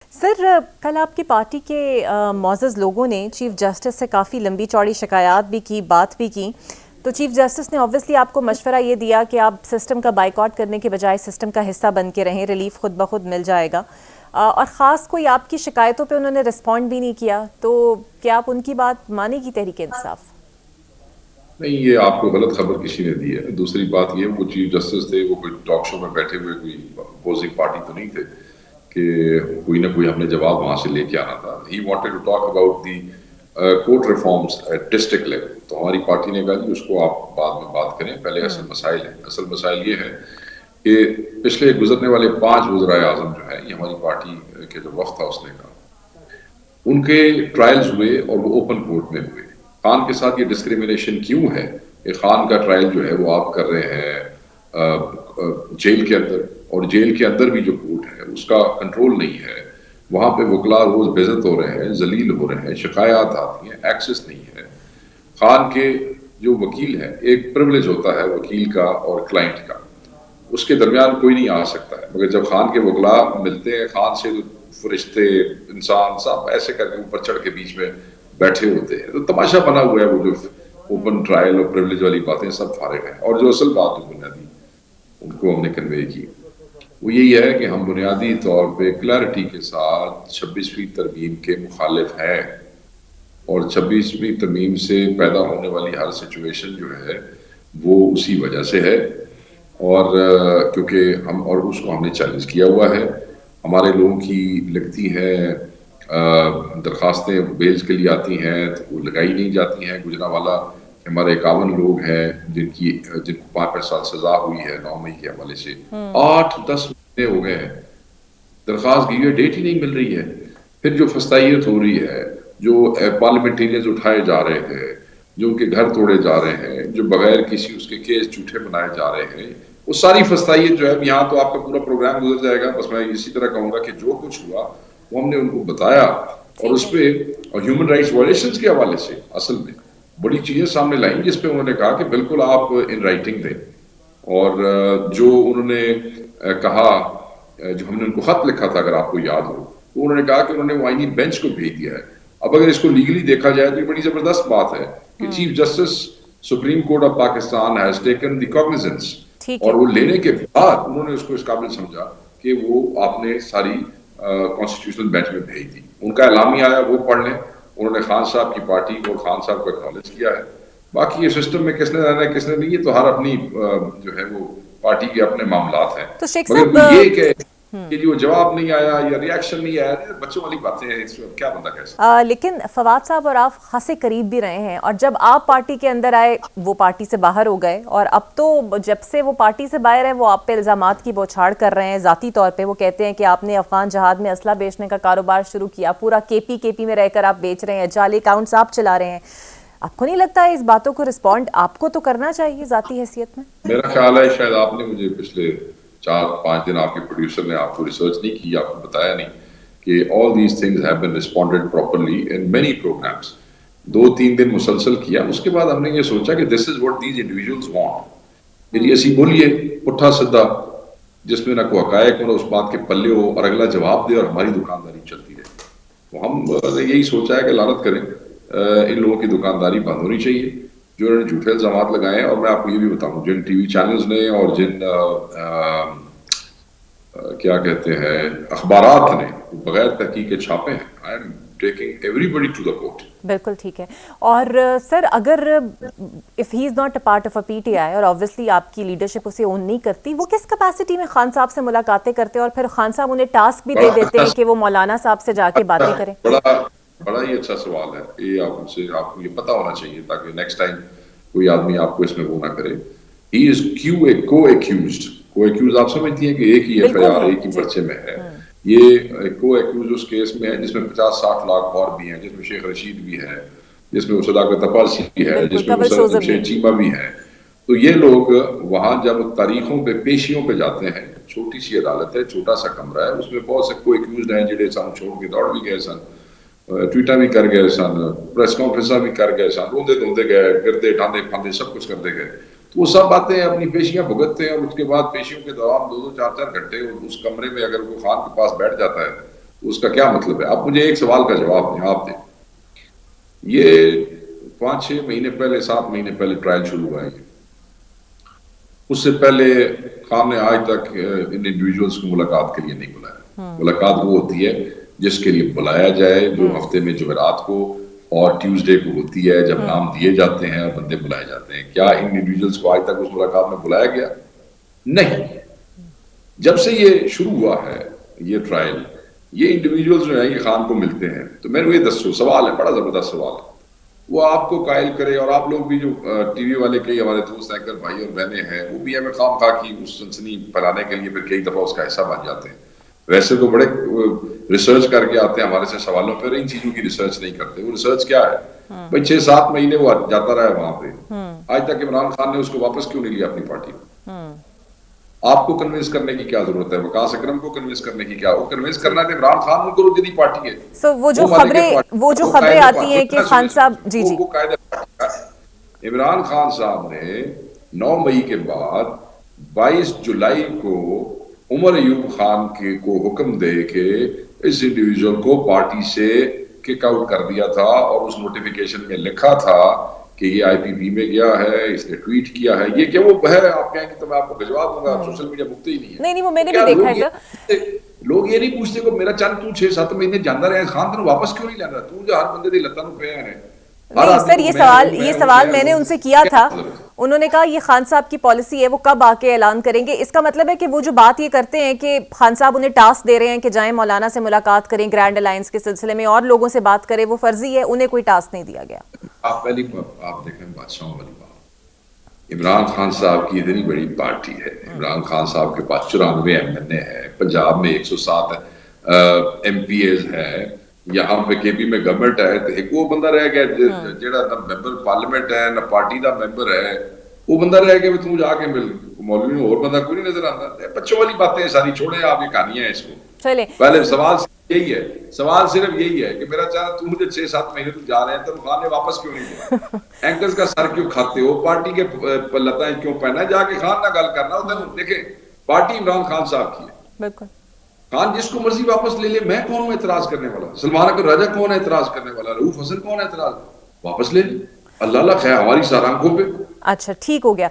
سر کل آپ کی پارٹی کے معزز لوگوں نے چیف جسٹس سے کافی لمبی چوڑی شکایات بھی کی، بات بھی کی، تو چیف جسٹس نے آبویسلی آپ کو مشورہ یہ دیا کہ آپ سسٹم کا بائیکاٹ کرنے کے بجائے سسٹم کا حصہ بن کے رہیں، ریلیف خود بخود مل جائے گا، اور خاص کوئی آپ کی شکایتوں پہ انہوں نے رسپونڈ بھی نہیں کیا، تو کیا آپ ان کی بات مانے گی تحریک انصاف؟ نہیں، یہ آپ کو غلط خبر کسی نے دی ہے. دوسری بات یہ وہ چیف جسٹس تھے، وہ کوئی ٹاک شو میں بیٹھے ہوئے کوئی اپوزنگ پارٹی تو نہیں تھے کہ کوئی نہ کوئی ہم نے جواب وہاں سے لے کے آنا تھا. He wanted to talk about the court reforms at district level. تو ہماری پارٹی نے کہا جی اس کو آپ بعد میں بات کریں، پہلے اصل مسائل ہیں. اصل مسائل یہ ہے کہ پچھلے گزرنے والے 5 وزرائے اعظم جو ہیں، یہ ہماری پارٹی کے جو وفد تھا اس نے کہا، ان کے ٹرائلز ہوئے اور وہ اوپن کورٹ میں ہوئے. خان کے ساتھ یہ ڈسکریمنیشن کیوں ہے کہ خان کا ٹرائل جو ہے وہ آپ کر رہے ہیں جیل کے اندر، اور جیل کے اندر بھی جو کورٹ ہے اس کا کنٹرول نہیں ہے. وہاں پہ وکلا روز بے عزت ہو رہے ہیں، ذلیل ہو رہے ہیں، شکایات آتی ہیں، ایکسس نہیں ہے. خان کے جو وکیل ہے، ایک پریولیج ہوتا ہے وکیل کا اور کلائنٹ کا، اس کے درمیان کوئی نہیں آ سکتا ہے. مگر جب خان کے وکلا ملتے ہیں خان سے، فرشتے انسان سب ایسے کر کے اوپر چڑھ کے بیچ میں بیٹھے ہوتے ہیں. تو تماشا بنا ہوا ہے. وہ جو اوپن ٹرائل اور پریولیج والی باتیں سب فارغ ہیں. اور جو اصل بات جو بنیادی ان کو ہم نے کنوے کی وہ یہی ہے کہ ہم بنیادی طور پہ کلیئرٹی کے ساتھ 26ویں ترمیم کے مخالف ہیں، اور 26ویں ترمیم سے پیدا ہونے والی ہر سچویشن جو ہے وہ اسی وجہ سے ہے. اور کیونکہ ہم اور اس کو ہم نے چیلنج کیا ہوا ہے. ہمارے لوگوں کی لگتی ہے درخواستیں بیلز کے لیے آتی ہیں تو وہ لگائی نہیں جاتی ہیں. گجرانوالہ ہمارے 51 لوگ ہیں جن کو 5 سال سزا ہوئی ہے 9 مئی کے حوالے سے. 8-10 مہینے ہو گئے ہیں درخواست کی ہوئی ڈیٹ ہی نہیں مل رہی ہے. پھر جو فستائیت ہو رہی ہے، جو پارلیمنٹیرینز اٹھائے جا رہے ہیں، جو ان کے گھر توڑے جا رہے ہیں، جو بغیر کسی اس کے کیس جھوٹے بنائے جا رہے ہیں، وہ ساری فستائیت جو ہے یہاں تو آپ کا پورا پروگرام گزر جائے گا. بس میں اسی طرح کہوں گا کہ جو کچھ ہوا وہ ہم نے ان کو بتایا، اور اس پہ ہیومن رائٹس وائلیشنز کے حوالے سے اصل میں بڑی چیزیں سامنے لائیں، جس پہ انہوں نے کہا کہ بالکل آپ ان رائٹنگ دیں. اور جو انہوں نے کہا، جو ہم نے ان کو خط لکھا تھا اگر آپ کو یاد ہو، تو انہوں نے کہا کہ انہوں نے آئینی بینچ کو بھیج دیا ہے. اب اگر اس کو لیگلی دیکھا جائے تو یہ بڑی زبردست بات ہے کہ chief justice supreme court of Pakistan has taken the cognizance, اور وہ لینے کے بعد انہوں نے اس کو اس قابل سمجھا کہ وہ آپ نے ساری کانسٹیٹیوشنل بینچ میں بھیج دی. ان کا اعلامیہ آیا، وہ پڑھ لیں. انہوں نے خان صاحب کی پارٹی اور خان صاحب کو اکنالج کیا ہے. باقی یہ سسٹم میں کس نے رہنا ہے کس نے نہیں، یہ تو ہر اپنی جو ہے وہ پارٹی کے اپنے معاملات ہیں. تو شیخ مگر صاحب یہ کہ جو جواب نہیں آیا یا ریاکشن نہیں آیا، بچوں والی باتیں ہیں، اس میں کیا بندہ کہہ سکتا ہے. لیکن فواد صاحب اور آپ خاصے قریب بھی رہے ہیں، اور جب آپ پارٹی کے اندر آئے وہ پارٹی سے باہر ہو گئے، اور اب تو جب سے وہ پارٹی سے باہر ہے وہ آپ پہ الزامات کی بوچھاڑ کر رہے ہیں. ذاتی طور پہ وہ کہتے ہیں کہ آپ نے افغان جہاد میں اسلحہ بیچنے کا کاروبار شروع کیا، پورا کے پی میں رہ کر آپ بیچ رہے ہیں، جعلی اکاؤنٹس آپ چلا رہے ہیں. آپ کو نہیں لگتا ہے اس باتوں کو رسپونڈ آپ کو تو کرنا چاہیے ذاتی حیثیت میں؟ میرا خیال ہے شاید آپ نے مجھے پچھلے 4-5 دن آپ کے پروڈیوسر نے آپ کو ریسرچ نہیں کی، آپ کو بتایا نہیں کہ all these things have been responded properly in many programs. 2-3 دن مسلسل کیا، اس کے بعد ہم نے یہ سوچا کہ this is what these individuals want. کہ جی ایسی بولیے پٹھا سدھا، جس میں نہ کوئی حقائق ہو، اس بات کے پلے ہو، اور اگلا جواب دے اور ہماری دکانداری چلتی رہے. تو ہم نے یہی سوچا ہے کہ لعنت کریں، ان لوگوں کی دکانداری بند ہونی چاہیے جو انہوں نے جھوٹے الزامات لگائے ہیں. اور میں آپ کو یہ بھی بتاؤں، جن ٹی وی چینلز نے اور جن کیا کہتے ہیں اخبارات نے بغیر تحقیق کے چھاپے ہیں، I'm taking everybody to the court. بالکل ٹھیک ہے. اور سر اگر if he is not a part of a PTI, اور آبویسلی آپ کی لیڈرشپ اسے اون نہیں کرتی، وہ کس کیپیسٹی میں خان صاحب سے ملاقاتیں کرتے ہیں، اور پھر خان صاحب انہیں ٹاسک بھی دے دیتے ہیں کہ وہ مولانا صاحب سے جا کے باتیں کریں؟ بڑا ہی اچھا سوال ہے یہ. آپ کو یہ پتا ہونا چاہیے تاکہ نیکسٹ ٹائم کوئی آدمی آپ کو اس میں وہ نہ کرے. ہی از کو ایکیوزڈ آپ سمجھتی ہیں کہ ایک ہی ایف آئی آر ایک ہی پرچے میں ہے. یہ کو ایکیوز اس کیس میں ہے جس میں 50-60 لاکھ اور بھی ہیں، جس میں شیخ رشید بھی ہے، جس میں صداقت عباسی ہے، جس میں مسرت شیخ چیمہ بھی ہے. تو یہ لوگ وہاں جب تاریخوں پہ پیشیوں پہ جاتے ہیں، چھوٹی سی عدالت ہے، چھوٹا سا کمرہ ہے، اس میں بہت سے کو ایکیوزڈ ہیں جڑے سن چھوڑ کے دوڑ بھی گئے سن، ٹویٹا بھی کر گئے سن، پریس کانفرنساں بھی کر گئے سن، روندے دھوندے گئے، گردے ڈھاندے پھاندے سب کچھ کرتے گئے. تو وہ سب آتے ہیں اپنی پیشیاں بھگتتے ہیں، اور اس کے بعد پیشیوں کے دوران 2-4 گھنٹے اس کمرے میں اگر وہ خان کے پاس بیٹھ جاتا ہے اس کا کیا مطلب ہے؟ آپ مجھے ایک سوال کا جواب دیں، آپ دیں، یہ 5-6 مہینے پہلے 7 مہینے پہلے ٹرائل شروع ہوا ہے، اس سے پہلے خان نے آج تک ان انڈیویجولز کو ملاقات کے لیے نہیں بلایا. ملاقات وہ ہوتی ہے جس کے لیے بلایا جائے، جو ہفتے میں جمعرات کو اور ٹیوزڈے کو ہوتی ہے، جب نام دیے جاتے ہیں اور بندے بلائے جاتے ہیں. کیا ان انڈیویجولز کو آج تک اس ملاقات میں بلایا گیا؟ نہیں. جب سے یہ شروع ہوا ہے یہ ٹرائل، یہ انڈیویجولز جو ہیں یہ خان کو ملتے ہیں. تو میں نے یہ دسو سوال ہے، بڑا زبردست سوال ہے، وہ آپ کو قائل کرے، اور آپ لوگ بھی جو ٹی وی والے کئی ہمارے دوست اینکر بھائی اور بہنیں ہیں، وہ بھی ہمیں خام خواہ کی اس سنسنی پھیلانے کے لیے پھر کئی دفعہ اس کا حصہ بن جاتے ہیں. ویسے تو بڑے ریسرچ کر کے آتے ہیں ہمارے سے سوالوں پہ، ان چیزوں کی ریسرچ نہیں کرتے. وہ ریسرچ کیا ہے بھائی؟ 6-7 مہینے وہ جاتا رہا ہے وہاں پہ، آج تک عمران خان نے اس کو واپس کیوں نہیں لیا اپنی پارٹی میں؟ آپ کو کنونس کرنے کی کیا ضرورت ہے؟ وقاص اکرم کو کنونس کرنے کی کیا؟ وہ کنونس کرنا ہے عمران خان ان کو جدید پارٹی ہے. وہ جو خبریں آتی ہیں کہ خان صاحب جی عمران خان صاحب نے 9 مئی کے بعد 22 جولائی کو عمر ایوب خان کو حکم دے کے اس انڈیویجول کو پارٹی سے کک آؤٹ کر دیا تھا، اور اس نوٹیفیکیشن میں لکھا تھا کہ یہ آئی پی پی میں گیا ہے، اس نے ٹویٹ کیا ہے. یہ کہ وہ ہے آپ کہیں گے تو میں آپ کو بھجوا دوں گا، سوشل میڈیا مکتے ہی نہیں ہے. نہیں وہ میں نے بھی دیکھا ہے سر. لوگ یہ نہیں پوچھتے کہ میرا چند تو 6-7 مہینے جانا رہے خان تین واپس کیوں نہیں لینا؟ تو جو ہر بندے دی لتاں نو پیا ہے. نہیں سر، یہ سوال میں نے ان سے کیا تھا، انہوں نے کہا یہ خان صاحب کی پالیسی ہے، وہ کب آ کے اعلان کریں گے. اس کا مطلب ہے کہ وہ جو بات یہ کرتے ہیں کہ خان صاحب انہیں ٹاسک دے رہے ہیں کہ جائیں مولانا سے ملاقات کریں گرینڈ الائنس کے سلسلے میں اور لوگوں سے بات کریں، وہ فرضی ہے، انہیں کوئی ٹاسک نہیں دیا گیا. آپ دیکھیں بادشاہوں والی بات، عمران خان صاحب کی اتنی بڑی پارٹی ہے، عمران خان صاحب کے پاس 94 MNA ہے، پنجاب میں 107 MPAs ہے، یہاں پہ کے پی میں گورنمنٹ ہے. تو ایک وہ بندہ رہ گیا جیڑا نہ ممبر پارلیمنٹ ہے نہ پارٹی دا ممبر ہے، وہ بندہ رہ گیا تم جا کے مل. مولوی میں اور بندہ کوئی نہیں نظر آتا. بچوں والی باتیں ساری چھوڑیں، آپ یہ کہانیاں ہیں اس کو. پہلے سوال یہی ہے، سوال صرف یہی ہے کہ میرا چاہا تم مجھے 6-7 مہینے تم جا رہے ہیں تو خان نے واپس کیوں نہیں دیا؟ اینکرز کا سر کیوں کھاتے ہو؟ پارٹی کے لتائیں کیوں پہنا؟ جا کے خان نہ گل کرنا ہوتا ہے. دیکھیں پارٹی عمران خان صاحب کی ہے، بالکل خان جس کو مرضی واپس لے لے. میں کون ہوں اعتراض کرنے والا؟ سلمان اکبر راجہ کون ہے اعتراض کرنے والا؟ رؤوف حسن کون ہے اعتراض؟ واپس لے لے، اللہ خیر ہماری سارا آنکھوں پہ. اچھا ٹھیک ہو گیا.